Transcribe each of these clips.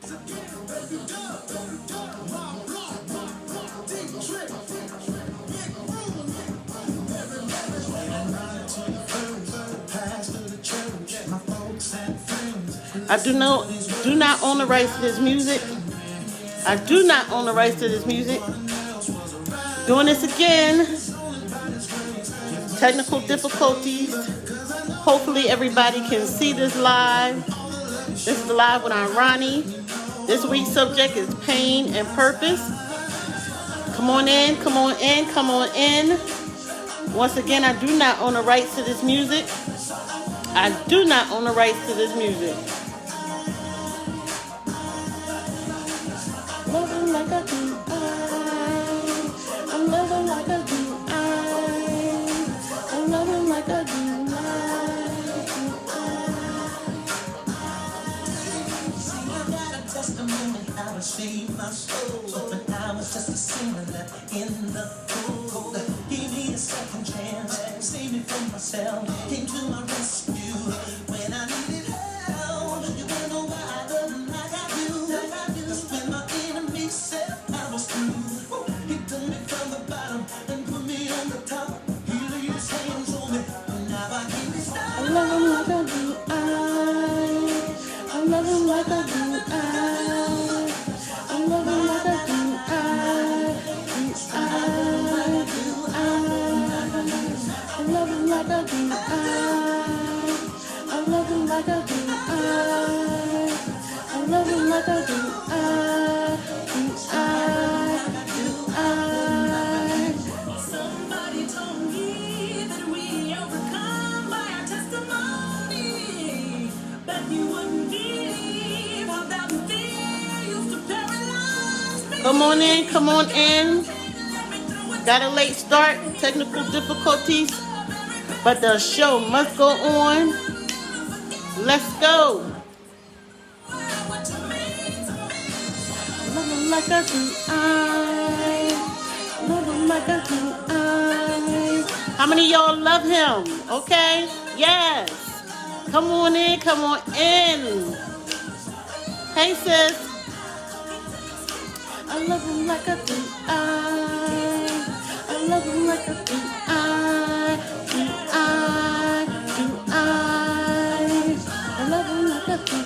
I do not own the rights to this music. I do not own the rights to this music. Doing this again. Technical difficulties. Hopefully everybody can see this live. This is live with Ronnie. This week's subject is pain and purpose. Come on in, come on in, come on in. Once again, I do not own the rights to this music. I do not own the rights to this music. Loving like I do, I'm loving like I do, I'm loving like I do. I saved my soul, but I was just a sinner left in the cold. Give me a second chance, save me from myself. Came to my rescue when I needed help. You wanna know why I love him like I do? That's when my enemy said I was through. He took me from the bottom and put me on the top. He laid his hands on me, and now I can't be stopped. I love him like I do, I love him like I do, I love him like I do, I love him like I do, I love him like I do, I love him like I do, Somebody told me that we overcome by our testimony, but you wouldn't believe how that fear used to paralyze me. Come on in, come on in. Got a late start, technical difficulties, but the show must go on. Let's go. Love him like I do, I love him like I do, I. How many of y'all love him? Okay, yes. Come on in, come on in. Hey sis. I love him like I do, I love him like I do, I love him like I do,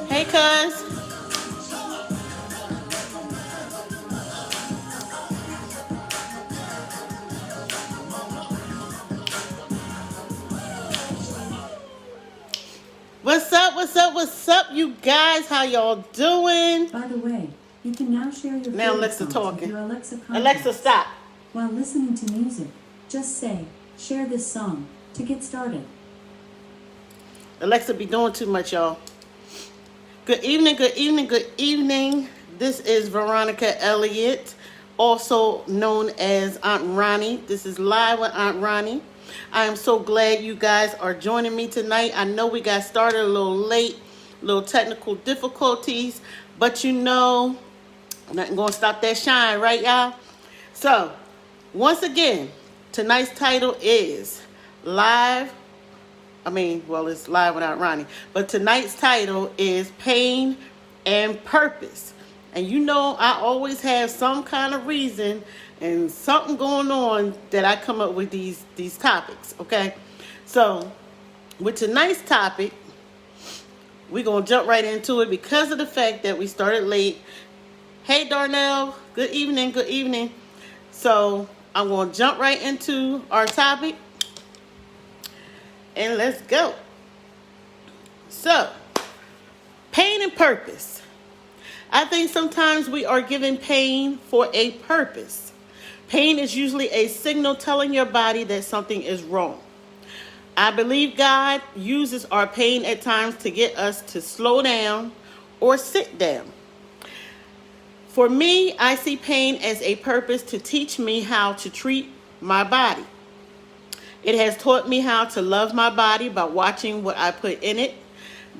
Hey cuz. What's up, what's up, what's up, you guys? How y'all doing? By the way, you can now share your Now favorite Alexa songs talking. with your Alexa contacts. Alexa, stop. While listening to music, just say, share this song, to get started. Alexa be doing too much, y'all. Good evening, good evening, good evening. This is Veronica Elliott, also known as Aunt Ronnie. This is Live with Aunt Ronnie. I am so glad you guys are joining me tonight. I know we got started a little late, little technical difficulties, but you know, nothing gonna stop that shine, right, y'all? So, once again, tonight's title is it's Live without Ronnie, but tonight's title is Pain and Purpose. And you know, I always have some kind of reason and something going on that I come up with these topics, okay? So, with tonight's topic, we're going to jump right into it because of the fact that we started late. Hey, Darnell. Good evening, good evening. So, I'm going to jump right into our topic. And let's go. So, pain and purpose. I think sometimes we are given pain for a purpose. Pain is usually a signal telling your body that something is wrong. I believe God uses our pain at times to get us to slow down or sit down. For me, I see pain as a purpose to teach me how to treat my body. It has taught me how to love my body by watching what I put in it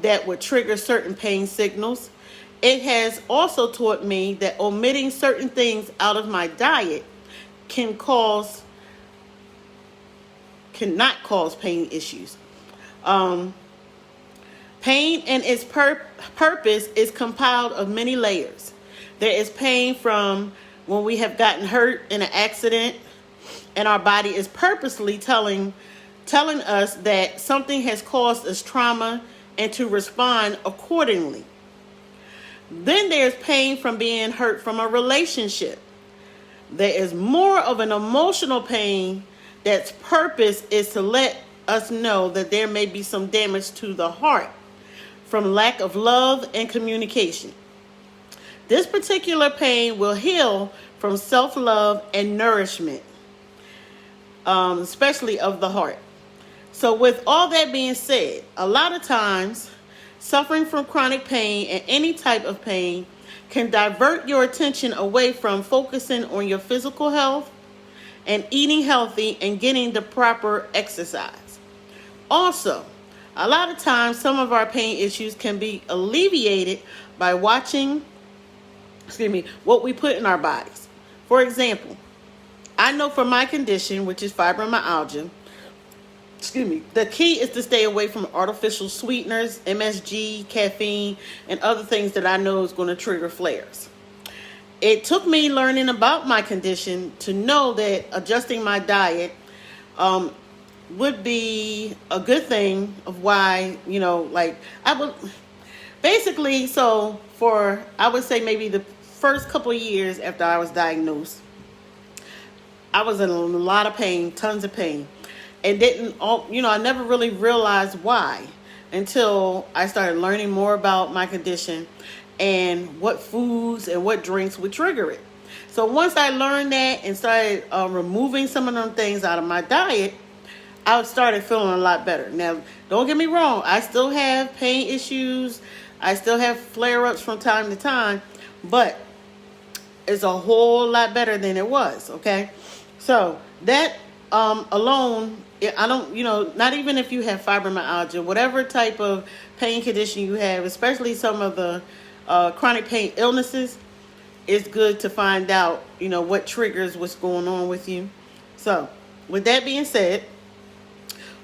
that would trigger certain pain signals. It has also taught me that omitting certain things out of my diet cannot cause pain issues. Pain and its purpose is compiled of many layers. There is pain from when we have gotten hurt in an accident, and our body is purposely telling us that something has caused us trauma and to respond accordingly. Then there's pain from being hurt from a relationship. There is more of an emotional pain that's purpose is to let us know that there may be some damage to the heart from lack of love and communication. This particular pain will heal from self-love and nourishment, especially of the heart. So with all that being said, a lot of times suffering from chronic pain and any type of pain can divert your attention away from focusing on your physical health and eating healthy and getting the proper exercise. Also, a lot of times some of our pain issues can be alleviated by watching what we put in our bodies. For example, I know for my condition, which is fibromyalgia, the key is to stay away from artificial sweeteners, MSG, caffeine, and other things that I know is going to trigger flares. It took me learning about my condition to know that adjusting my diet would be a good thing of why, I would basically, so for, I would say maybe the first couple of years after I was diagnosed, I was in a lot of pain, tons of pain. And I never really realized why until I started learning more about my condition and what foods and what drinks would trigger it. So once I learned that and started removing some of them things out of my diet, I started feeling a lot better. Now, don't get me wrong. I still have pain issues. I still have flare-ups from time to time, but it's a whole lot better than it was, okay? So that alone, I don't, not even if you have fibromyalgia, whatever type of pain condition you have, especially some of the chronic pain illnesses, it's good to find out, what triggers what's going on with you. So with that being said,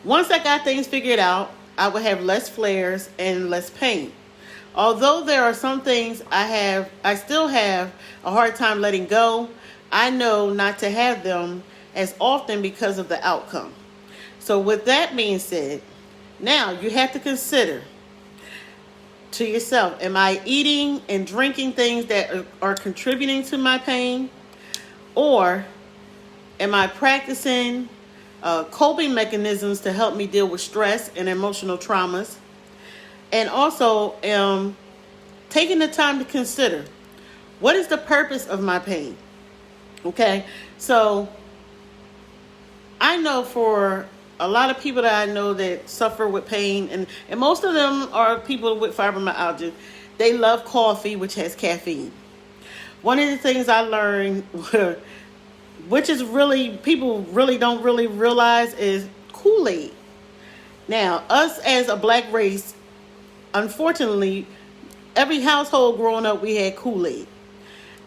once I got things figured out, I would have less flares and less pain. Although there are some things I still have a hard time letting go, I know not to have them as often because of the outcome. So with that being said, now you have to consider to yourself, am I eating and drinking things that are contributing to my pain? Or am I practicing coping mechanisms to help me deal with stress and emotional traumas? And also taking the time to consider, what is the purpose of my pain? Okay, so I know for a lot of people that I know that suffer with pain, and most of them are people with fibromyalgia, they love coffee, which has caffeine. One of the things I learned, which is really, people really don't really realize, is Kool-Aid. Now, us as a black race, unfortunately, every household growing up, we had Kool-Aid.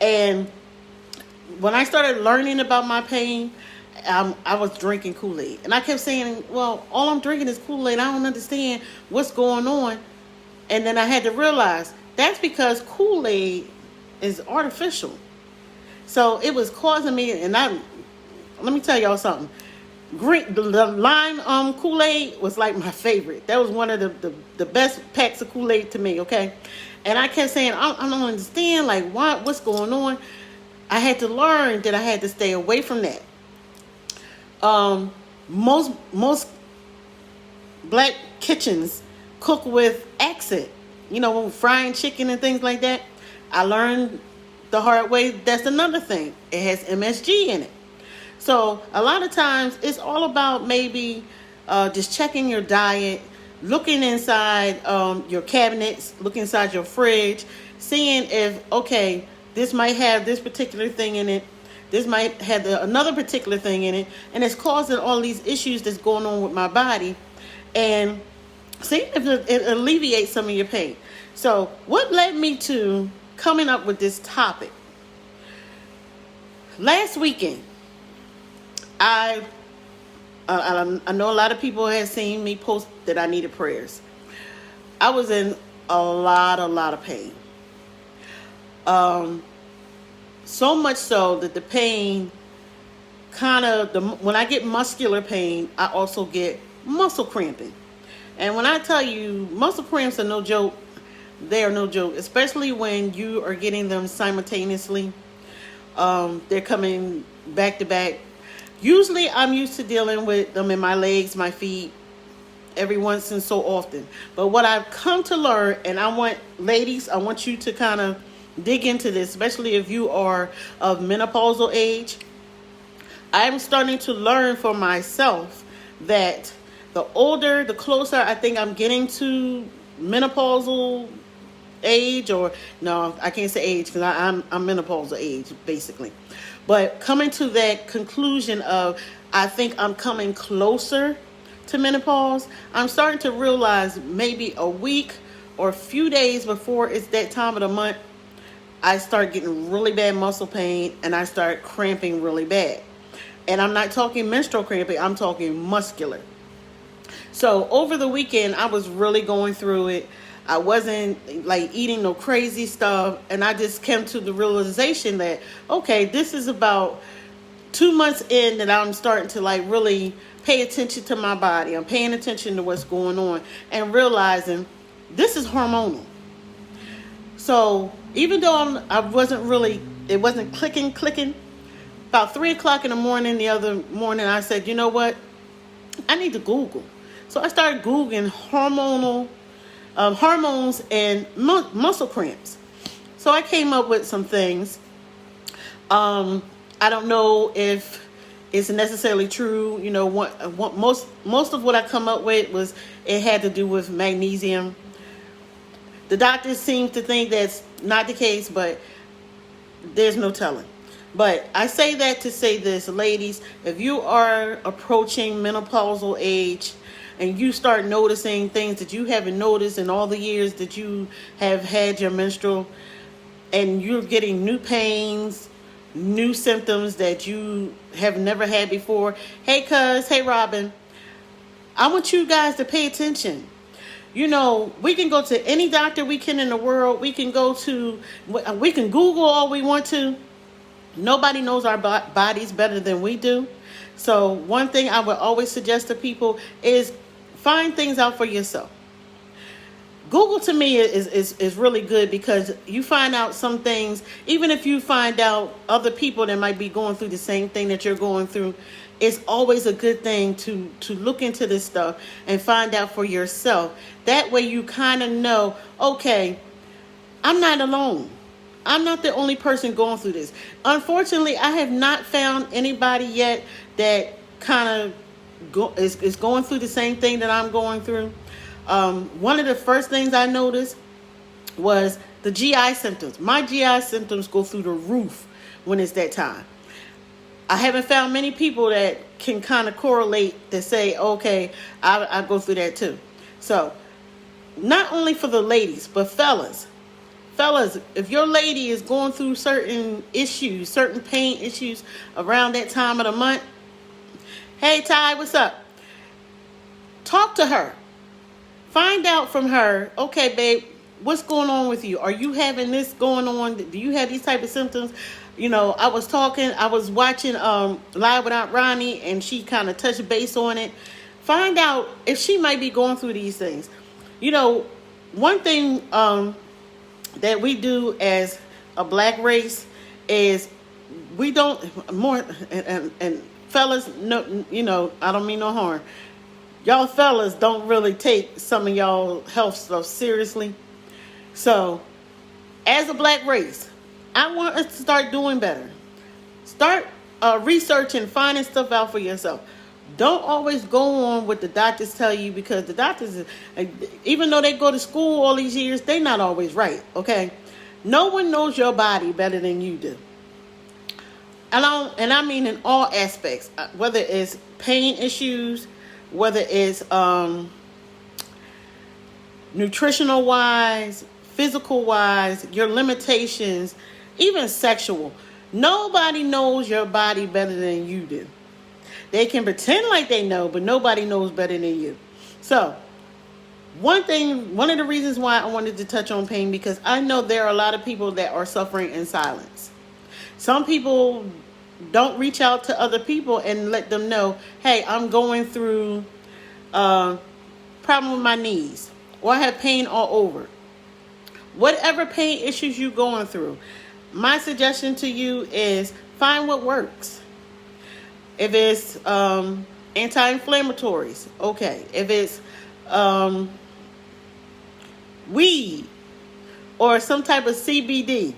And when I started learning about my pain, I was drinking Kool-Aid. And I kept saying, well, all I'm drinking is Kool-Aid. I don't understand what's going on. And then I had to realize that's because Kool-Aid is artificial. So it was causing me, and let me tell y'all something. The lime Kool-Aid was like my favorite. That was one of the best packs of Kool-Aid to me, okay? And I kept saying, I don't understand, like, what's going on? I had to learn that I had to stay away from that. Most black kitchens cook with accent, frying chicken and things like that. I learned the hard way. That's another thing. It has MSG in it. So a lot of times it's all about maybe just checking your diet, looking inside your cabinets, looking inside your fridge, seeing if, okay, this might have this particular thing in it. This might have another particular thing in it. And it's causing all these issues that's going on with my body. And See if it alleviates some of your pain. So, what led me to coming up with this topic? Last weekend, I know a lot of people have seen me post that I needed prayers. I was in a lot of pain. So much so that the pain when I get muscular pain, I also get muscle cramping. And when I tell you, muscle cramps are no joke, they are no joke, especially when you are getting them simultaneously. They're coming back to back. Usually I'm used to dealing with them in my legs, my feet, every once and so often. But what I've come to learn, and I want you to kind of dig into this, especially if you are of menopausal age. I'm starting to learn for myself that the closer I think I'm getting to menopausal age, or no, I can't say age because I'm menopausal age basically. But coming to that conclusion of I think I'm coming closer to menopause, I'm starting to realize maybe a week or a few days before it's that time of the month, I start getting really bad muscle pain and I start cramping really bad. And I'm not talking menstrual cramping, I'm talking muscular. So over the weekend, I was really going through it. I wasn't like eating no crazy stuff. And I just came to the realization that, okay, this is about 2 months in that I'm starting to like really pay attention to my body. I'm paying attention to what's going on and realizing this is hormonal. So even though it wasn't clicking, about 3 o'clock in the morning, the other morning, I said, you know what? I need to Google. So I started Googling hormones and muscle cramps. So I came up with some things. I don't know if it's necessarily true. You know, most of what I come up with it had to do with magnesium. The doctors seem to think that's not the case, but there's no telling. But I say that to say this, ladies, if you are approaching menopausal age and you start noticing things that you haven't noticed in all the years that you have had your menstrual, and you're getting new pains, new symptoms that you have never had before, hey Robin, I want you guys to pay attention. You know, we can go to any doctor we can in the world. We can Google all we want to. Nobody knows our bodies better than we do. So one thing I would always suggest to people is find things out for yourself. Google to me is really good because you find out some things, even if you find out other people that might be going through the same thing that you're going through, it's always a good thing to look into this stuff and find out for yourself. That way you kind of know, okay, I'm not alone. I'm not the only person going through this. Unfortunately, I have not found anybody yet that kind of is going through the same thing that I'm going through. One of the first things I noticed was the GI symptoms. My GI symptoms go through the roof when it's that time. I haven't found many people that can kind of correlate to say, okay, I go through that too. So not only for the ladies, but fellas, if your lady is going through certain pain issues around that time of the month, hey Ty, what's up? Talk to her. Find out from her, okay, babe, what's going on with you? Are you having this going on? Do you have these type of symptoms? You know, I was watching Live Without Ronnie, and she kind of touched base on it. Find out if she might be going through these things. You know, one thing that we do as a black race is we don't and fellas, no, you know, I don't mean no harm. Y'all fellas don't really take some of y'all health stuff seriously. So as a black race, I want us to start doing better. Start researching, finding stuff out for yourself. Don't always go on what the doctors tell you, because the doctors, even though they go to school all these years, they're not always right, okay? No one knows your body better than you do. And I mean in all aspects, whether it's pain issues, whether it's nutritional wise, physical wise, your limitations, even sexual. Nobody knows your body better than you do. They can pretend like they know, but nobody knows better than you. So, one of the reasons why I wanted to touch on pain, because I know there are a lot of people that are suffering in silence. Some people don't reach out to other people and let them know, hey, I'm going through problem with my knees, or I have pain all over. Whatever pain issues you're going through, my suggestion to you is find what works. If it's anti-inflammatories, okay. If it's weed or some type of CBD,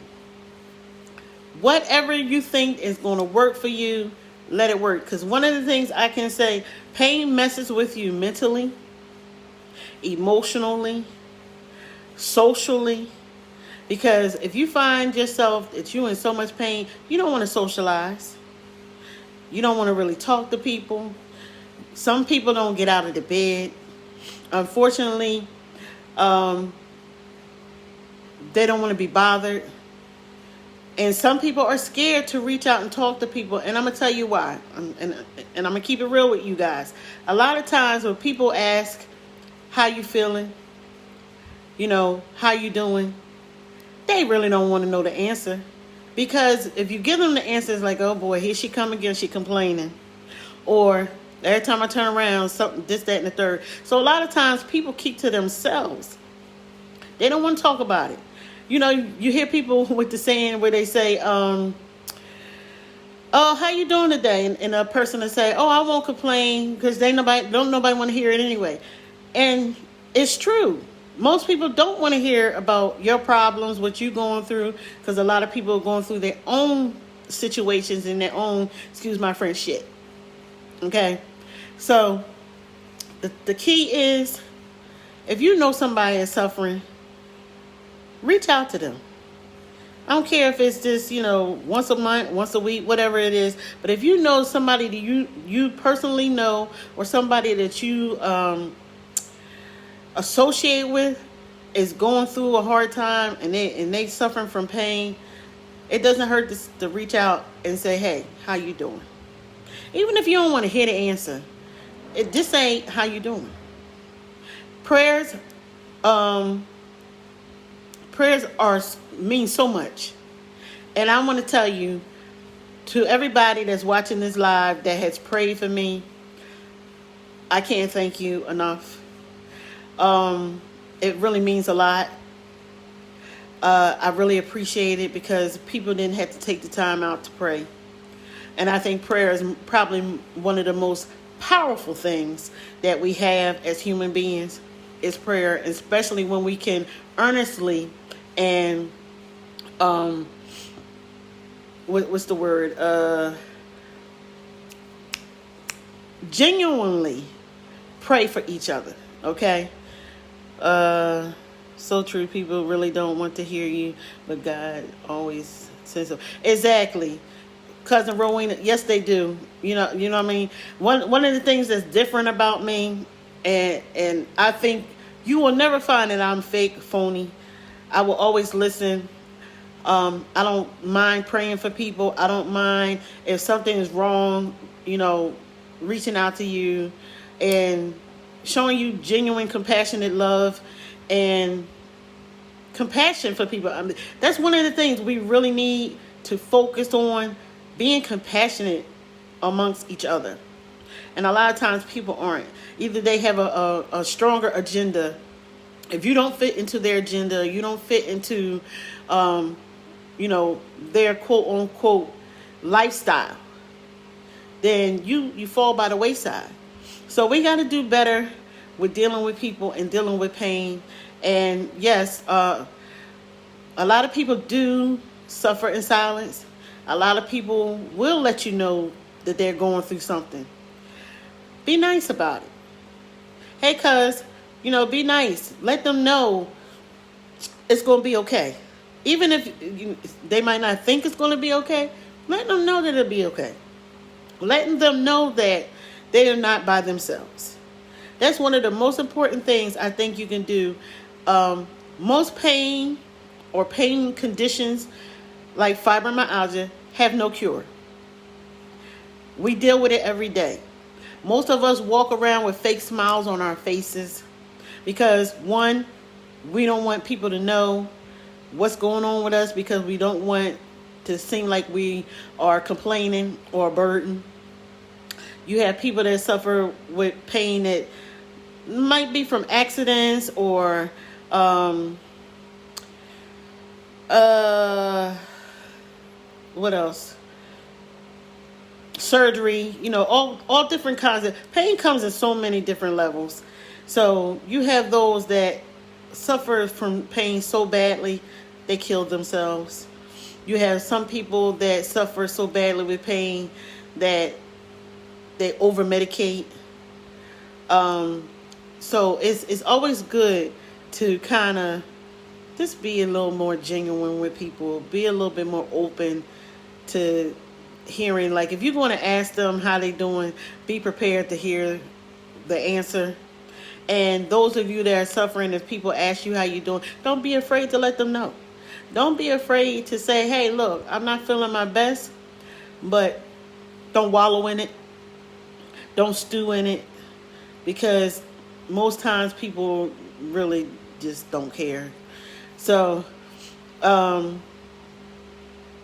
whatever you think is going to work for you, let it work. Because one of the things I can say, pain messes with you mentally, emotionally, socially. Because if you find yourself that you're in so much pain, you don't want to socialize. You don't want to really talk to people. Some people don't get out of the bed. Unfortunately, they don't want to be bothered. And some people are scared to reach out and talk to people. And I'm going to tell you why. And I'm going to keep it real with you guys. A lot of times when people ask, how you feeling? You know, how you doing? They really don't want to know the answer. Because if you give them the answer, it's like, oh boy, here she come again, she complaining. Or every time I turn around, something, this, that, and the third. So a lot of times people keep to themselves. They don't want to talk about it. You know, you hear people with the saying where they say, oh, how you doing today? And a person will say, oh, I won't complain because don't nobody want to hear it anyway. And it's true. Most people don't want to hear about your problems, what you're going through, because a lot of people are going through their own situations and their own, excuse my French, shit. Okay? So, the key is, if you know somebody is suffering, reach out to them. I don't care if it's just, once a month, once a week, whatever it is. But if you know somebody that you personally know, or somebody that you associate with is going through a hard time and they suffering from pain, it doesn't hurt to reach out and say, hey, how you doing? Even if you don't want to hear the answer, just say, how you doing? Prayers mean so much. And I want to tell you, to everybody that's watching this live that has prayed for me, I can't thank you enough. It really means a lot. I really appreciate it because people didn't have to take the time out to pray. And I think prayer is probably one of the most powerful things that we have as human beings is prayer, especially when we can earnestly and what's the word? Genuinely pray for each other. Okay? So true. People really don't want to hear you, but God always says so. Exactly. Cousin Rowena, yes they do. You know what I mean? One of the things that's different about me, and I think you will never find that I'm fake, phony. I will always listen. I don't mind praying for people. I don't mind if something is wrong, reaching out to you and showing you genuine, compassionate love and compassion for people. I mean, that's one of the things we really need to focus on, being compassionate amongst each other. And a lot of times people aren't. Either they have a stronger agenda. If you don't fit into their agenda, you don't fit into, their quote unquote lifestyle, then you fall by the wayside. So we got to do better with dealing with people and dealing with pain. And yes, a lot of people do suffer in silence. A lot of people will let you know that they're going through something. Be nice about it. Hey, cuz, be nice. Let them know it's going to be okay. Even if they might not think it's going to be okay, let them know that it'll be okay. Letting them know that they are not by themselves. That's one of the most important things I think you can do Most pain or pain conditions like fibromyalgia have no cure. We deal with it every day. Most of us walk around with fake smiles on our faces because, one, we don't want people to know what's going on with us because we don't want to seem like we are complaining or a burden. You have people that suffer with pain that might be from accidents or what else? Surgery, all different kinds of pain comes in so many different levels. So you have those that suffer from pain so badly they kill themselves. You have some people that suffer so badly with pain that they over medicate. So it's always good to kind of just be a little more genuine with people, be a little bit more open to hearing. Like if you're going to ask them how they doing, be prepared to hear the answer. And those of you that are suffering, if people ask you how you doing, don't be afraid to let them know. Don't be afraid to say, hey, look, I'm not feeling my best, but don't wallow in it. Don't stew in it, because most times people really just don't care. So,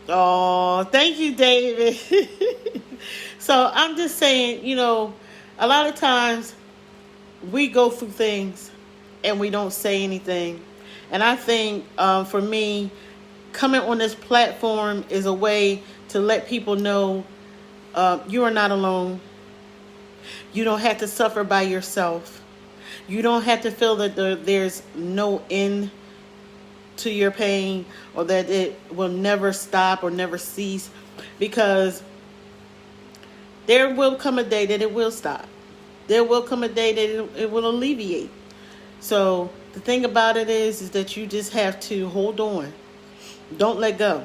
thank you, David. So I'm just saying, a lot of times we go through things and we don't say anything. And I think for me, coming on this platform is a way to let people know you are not alone. You don't have to suffer by yourself. You don't have to feel that there's no end to your pain or that it will never stop or never cease, because there will come a day that it will stop. There will come a day that it will alleviate. So the thing about it is that you just have to hold on. Don't let go.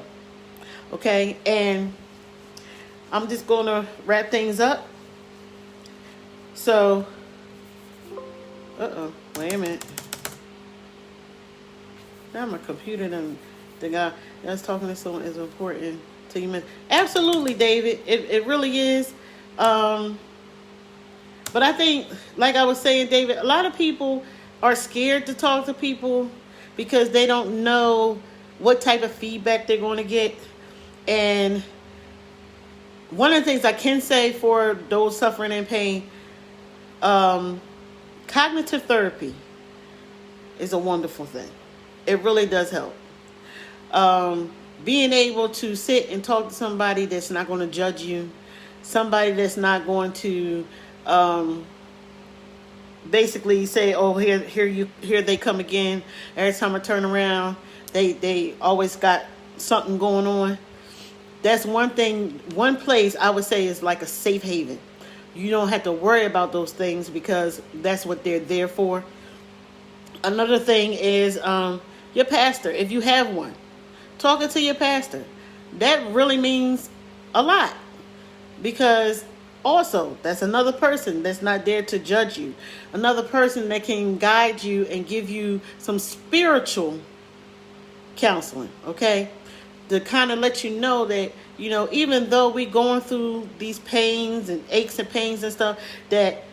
Okay? And I'm just going to wrap things up. So, wait a minute. Now my computer done, the guy that's talking to someone is important to you. Absolutely, David. It really is. But I think, like I was saying, David, a lot of people are scared to talk to people because they don't know what type of feedback they're going to get. And one of the things I can say for those suffering in pain, cognitive therapy is a wonderful thing. It really does help. Being able to sit and talk to somebody that's not going to judge you, somebody that's not going to basically say, "Oh, here they come again." Every time I turn around, they always got something going on. That's one thing. One place I would say is like a safe haven. You don't have to worry about those things because that's what they're there for. Another thing is your pastor, if you have one. Talking to your pastor. That really means a lot. Because also, that's another person that's not there to judge you. Another person that can guide you and give you some spiritual counseling, okay? To kind of let you know that, even though we're going through these pains and aches and pains and stuff, that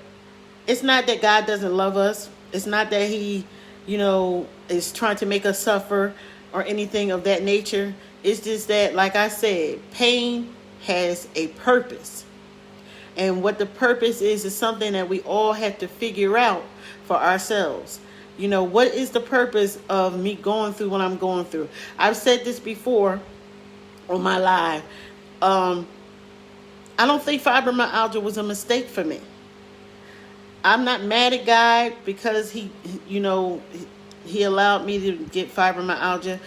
it's not that God doesn't love us. It's not that he, is trying to make us suffer or anything of that nature. It's just that, like I said, pain has a purpose. And what the purpose is something that we all have to figure out for ourselves. What is the purpose of me going through what I'm going through? I've said this before on my live. I don't think fibromyalgia was a mistake for me. I'm not mad at God because he allowed me to get fibromyalgia.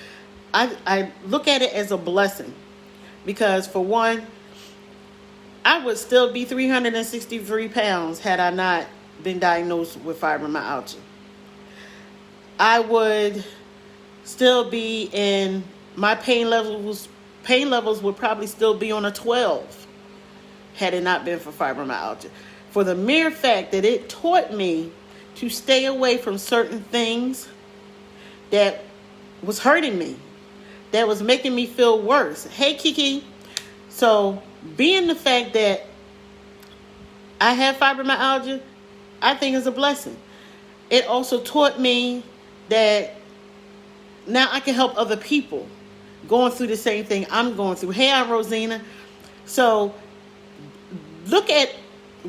I look at it as a blessing because, for one, I would still be 363 pounds had I not been diagnosed with fibromyalgia. I would still be in my pain levels would probably still be on a 12 had it not been for fibromyalgia. For the mere fact that it taught me to stay away from certain things that was hurting me, that was making me feel worse. Hey, Kiki. So, being the fact that I have fibromyalgia, I think is a blessing. It also taught me that now I can help other people going through the same thing I'm going through. Hey, I'm Rosina. So, look at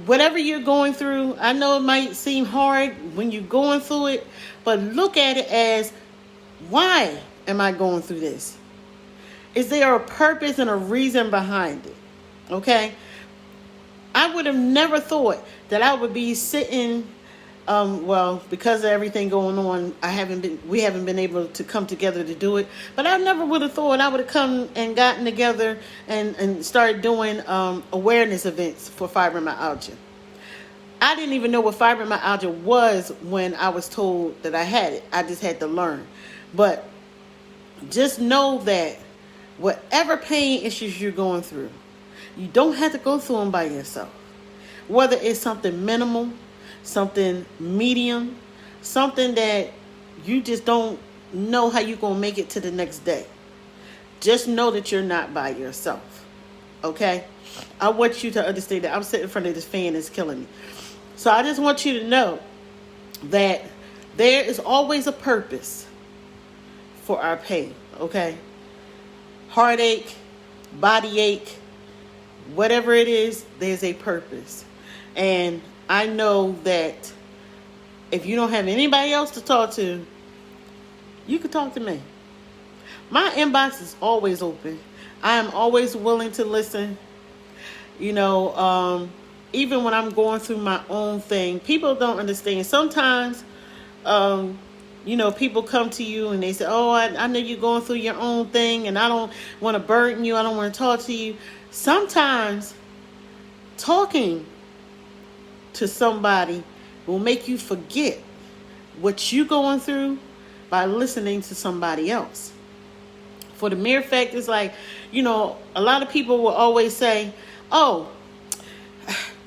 whatever you're going through. I know it might seem hard when you're going through it, but look at it as, why am I going through this? Is there a purpose and a reason behind it? Okay? I would have never thought that I would be sitting, because of everything going on, we haven't been able to come together to do it. But I never would have thought I would have come and gotten together and started doing awareness events for fibromyalgia. I didn't even know what fibromyalgia was when I was told that I had it. I just had to learn. But just know that whatever pain issues you're going through, you don't have to go through them by yourself. Whether it's something minimal, something medium, something that you just don't know how you're going to make it to the next day. Just know that you're not by yourself. Okay? I want you to understand that I'm sitting in front of this fan that's killing me. So I just want you to know that there is always a purpose for our pain. Okay? Heartache, body ache, whatever it is, there's a purpose. And I know that if you don't have anybody else to talk to, you can talk to me. My inbox is always open. I am always willing to listen. Even when I'm going through my own thing, people don't understand. Sometimes, people come to you and they say, oh, I know you're going through your own thing and I don't want to burden you. I don't want to talk to you. Sometimes talking to somebody will make you forget what you're going through by listening to somebody else. For the mere fact is like, a lot of people will always say, oh,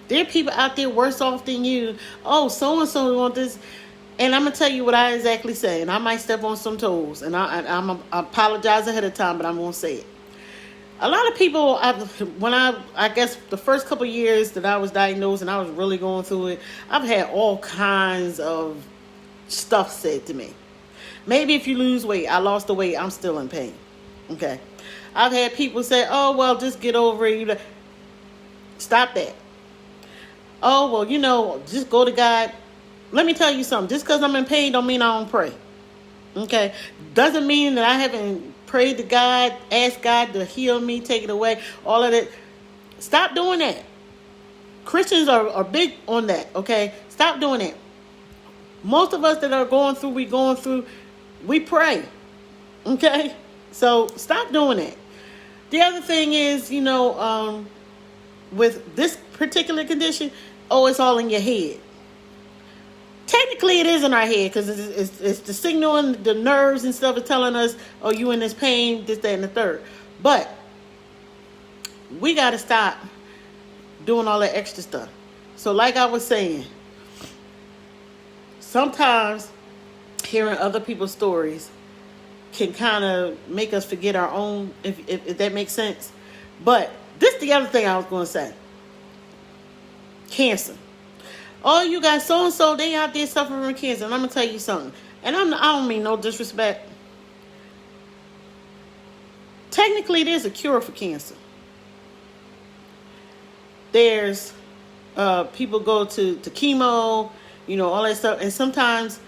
there are people out there worse off than you. Oh, so-and-so want this. And I'm going to tell you what I exactly say. And I might step on some toes. And I apologize ahead of time, but I'm going to say it. A lot of people, I guess the first couple of years that I was diagnosed and I was really going through it, I've had all kinds of stuff said to me. Maybe if you lose weight, I lost the weight, I'm still in pain. Okay. I've had people say, oh, well, just get over it. Stop that. Oh, well, just go to God. Let me tell you something. Just because I'm in pain don't mean I don't pray. Okay. Doesn't mean that I haven't prayed to God, asked God to heal me, take it away, all of that. Stop doing that. Christians are big on that, okay? Stop doing that. Most of us that are going through, we pray, okay? So stop doing that. The other thing is, with this particular condition, it's all in your head. Technically, it is in our head because it's the signal and the nerves and stuff are telling us, oh, you in this pain, this, that, and the third. But we got to stop doing all that extra stuff. So like I was saying, sometimes hearing other people's stories can kind of make us forget our own, if that makes sense. But this is the other thing I was going to say. Cancer. Oh, you got so-and-so, they out there suffering from cancer. And I'm going to tell you something. And I don't mean no disrespect. Technically, there's a cure for cancer. There's, people go to chemo, all that stuff. And sometimes,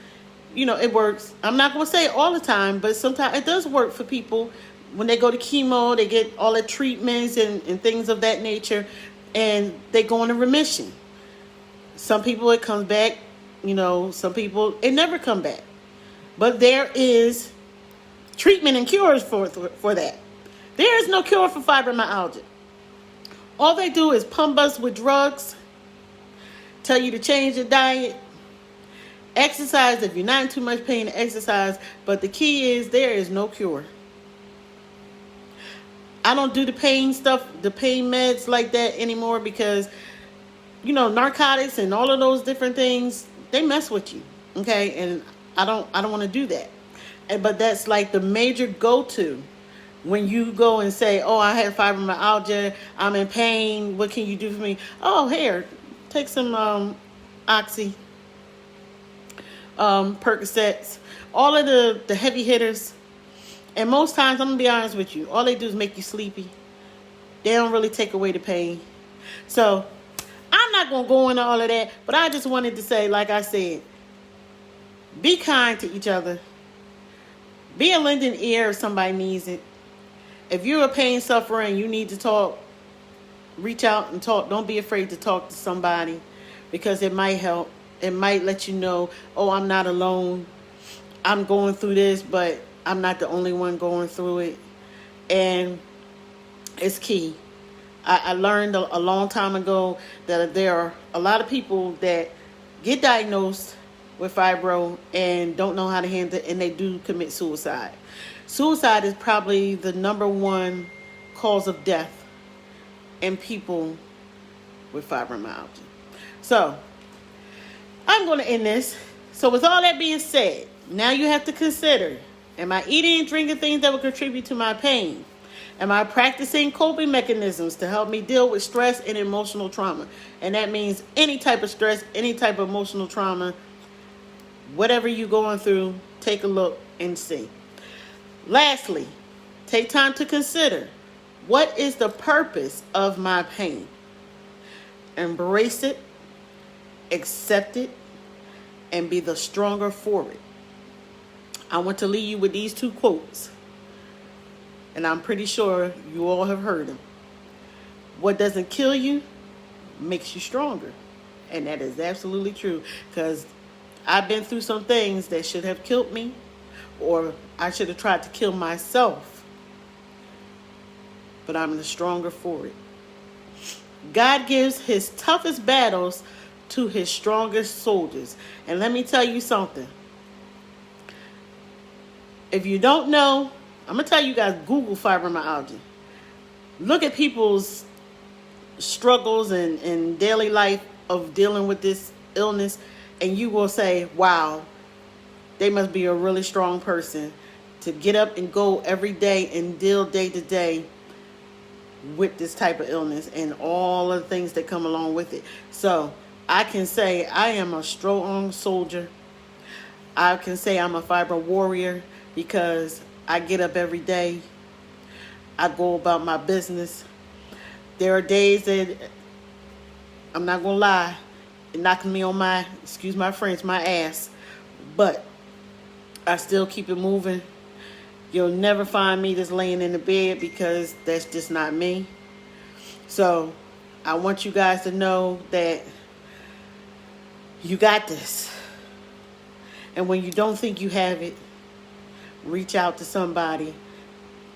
it works. I'm not going to say all the time, but sometimes it does work for people. When they go to chemo, they get all the treatments and things of that nature. And they go into remission. Some people it comes back, some people it never come back. But there is treatment and cures for that. There is no cure for fibromyalgia. All they do is pump us with drugs, tell you to change your diet, exercise if you're not in too much pain, exercise. But the key is there is no cure. I don't do the pain stuff, the pain meds like that anymore because narcotics and all of those different things, they mess with you. Okay. And I don't want to do that. But that's like the major go-to when you go and say, oh, I had fibromyalgia, I'm in pain, what can you do for me? Oh, here, take some oxy, Percocets, all of the heavy hitters. And most times, I'm going to be honest with you, all they do is make you sleepy. They don't really take away the pain. So I'm not going to go into all of that, but I just wanted to say, like I said, be kind to each other. Be a lending ear if somebody needs it. If you're a pain sufferer and you need to talk, reach out and talk. Don't be afraid to talk to somebody because it might help. It might let you know, oh, I'm not alone. I'm going through this, but I'm not the only one going through it. And it's key. I learned a long time ago that there are a lot of people that get diagnosed with fibro and don't know how to handle it, and they do commit suicide. Suicide is probably the number one cause of death in people with fibromyalgia. So, I'm going to end this. So, with all that being said, now you have to consider, am I eating and drinking things that will contribute to my pain? Am I practicing coping mechanisms to help me deal with stress and emotional trauma? And that means any type of stress, any type of emotional trauma, whatever you're going through, take a look and see. Lastly, take time to consider, what is the purpose of my pain? Embrace it, accept it, and be the stronger for it. I want to leave you with these two quotes, and I'm pretty sure you all have heard them. What doesn't kill you makes you stronger. And that is absolutely true, because I've been through some things that should have killed me, or I should have tried to kill myself, but I'm the stronger for it. God gives his toughest battles to his strongest soldiers. And let me tell you something. If you don't know, I'm going to tell you guys, Google fibromyalgia. Look at people's struggles and daily life of dealing with this illness, and you will say, wow, they must be a really strong person to get up and go every day and deal day to day with this type of illness and all of the things that come along with it. So I can say I am a strong soldier. I can say I'm a fibro warrior because I get up every day. I go about my business. There are days that, I'm not going to lie, it knocks me on my, excuse my French, my ass. But I still keep it moving. You'll never find me just laying in the bed because that's just not me. So I want you guys to know that you got this. And when you don't think you have it, reach out to somebody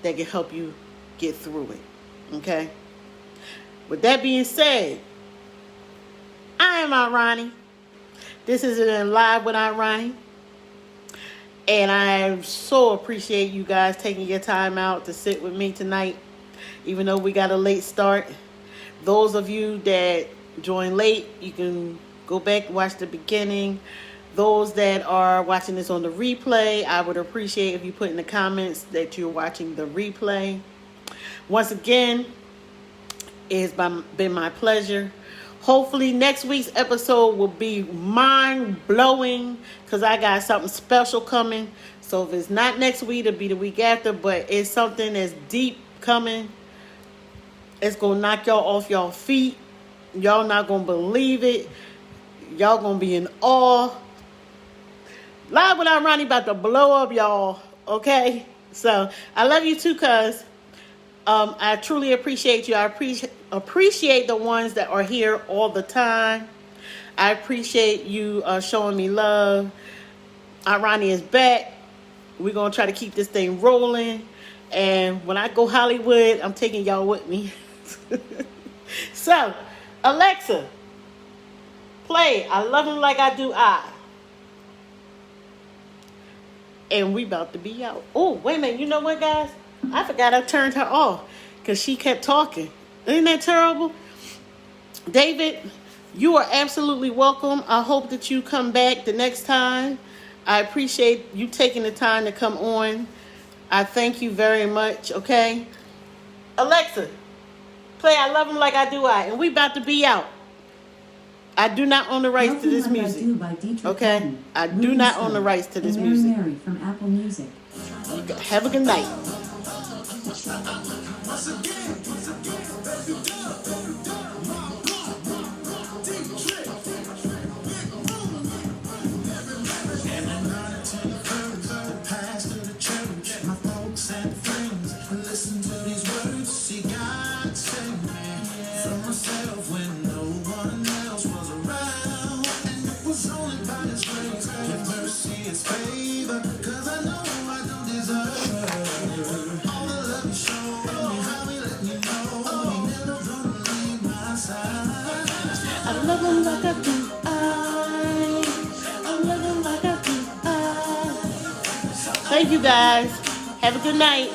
that can help you get through it. Okay? With that being said, I am Aunt Ronnie. This is an Live with Aunt Ronnie. And I so appreciate you guys taking your time out to sit with me tonight, even though we got a late start. Those of you that joined late, you can go back and watch the beginning. Those that are watching this on the replay, I would appreciate if you put in the comments that you're watching the replay. Once again, it has been my pleasure. Hopefully next week's episode will be mind-blowing because I got something special coming. So if it's not next week, it'll be the week after, but it's something that's deep coming. It's going to knock y'all off y'all feet. Y'all not going to believe it. Y'all going to be in awe. Live with Aunt Ronnie about to blow up y'all, okay? So I love you too, cuz. I truly appreciate you. I appreciate the ones that are here all the time. I appreciate you showing me love. Aunt Ronnie is back. We're going to try to keep this thing rolling. And when I go Hollywood, I'm taking y'all with me. So, Alexa, play I Love Him Like I Do I. And we about to be out. Oh, wait a minute. You know what, guys? I forgot I turned her off because she kept talking. Isn't that terrible? David, you are absolutely welcome. I hope that you come back the next time. I appreciate you taking the time to come on. I thank you very much, okay? Alexa, play I Love Him Like I Do I, and we about to be out. I do not own the rights Love to this Him Like I music. Do by Dietrich Okay? Haddon, I do Ruben not own Stull, the rights to this and Mary music. Mary from Apple Music. Have a good night. My folks and friends listen to these words. See, God saved me from myself when no one else was around. And it was only by His grace, His mercy, His favor. 'Cause I know I don't deserve all the love He showed me, how He let me know He never gonna leave my side. I love him like I do. I love him like I do. Thank you guys. Have a good night.